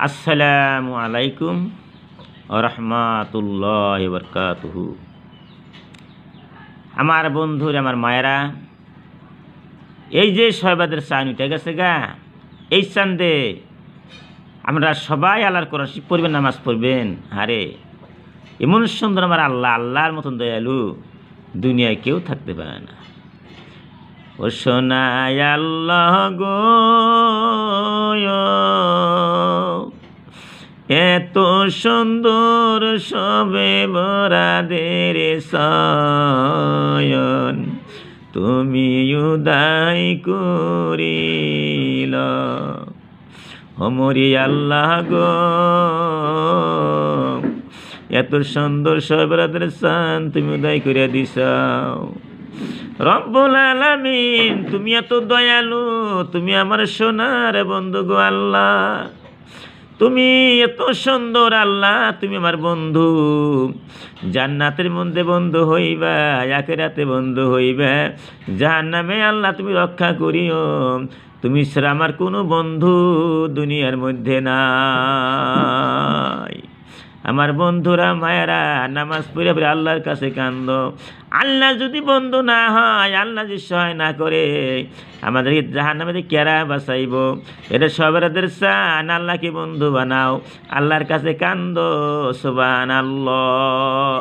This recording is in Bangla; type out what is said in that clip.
আসসালামু আলাইকুম ওয়া রাহমাতুল্লাহি ওয়া বারাকাতুহু। আমার বন্ধুরা, আমার মায়েরা, এই যে শয়বাদের চাঁদ উঠে গেছে গা, এই চাঁদে আমরা সবাই আল্লাহর কোরআন শরীফ পড়বেন, নামাজ পড়বেন। আরে এমন সুন্দর আমার আল্লাহ, আল্লাহর মতন দয়ালু দুনিয়ায় কেউ থাকতে পারে না। ও সোনায় আল্লাহ গো, এত সুন্দর সবে বরাদের সায়ন তুমি উদয় করিল। ওমরি আল্লাহ গো, এত সুন্দর সবে বরাদের সায়ন তুমি উদয় করিয়া দিছাও। রব্বুল আলামিন, তুমি এত দয়ালু, তুমি আমার সোনার বন্ধু গো আল্লাহ, তুমি এত সুন্দর আল্লাহ, তুমি আমার বন্ধু। জান্নাতের মধ্যে বন্ধু হইবা, আখিরাতে বন্ধু হইবা, জাহান্নামে আল্লাহ তুমি রক্ষা করিও। তুমি ছাড়া আমার কোনো বন্ধু দুনিয়ার মধ্যে নাই। আমার বন্ধুরা, মায়েরা, নামাজ পড়ে পড়ে আল্লাহর কাছে কান্দ। আল্লাহ যদি বন্ধু না হয়, আল্লাহ যদি সহায় না করে, আমাদেরকে জাহান্নামে কেরা বাঁচাইব? এটা সবেরাদের চান, আল্লাহকে বন্ধু বানাও, আল্লাহর কাছে কান্দ। সুবহানাল্লাহ।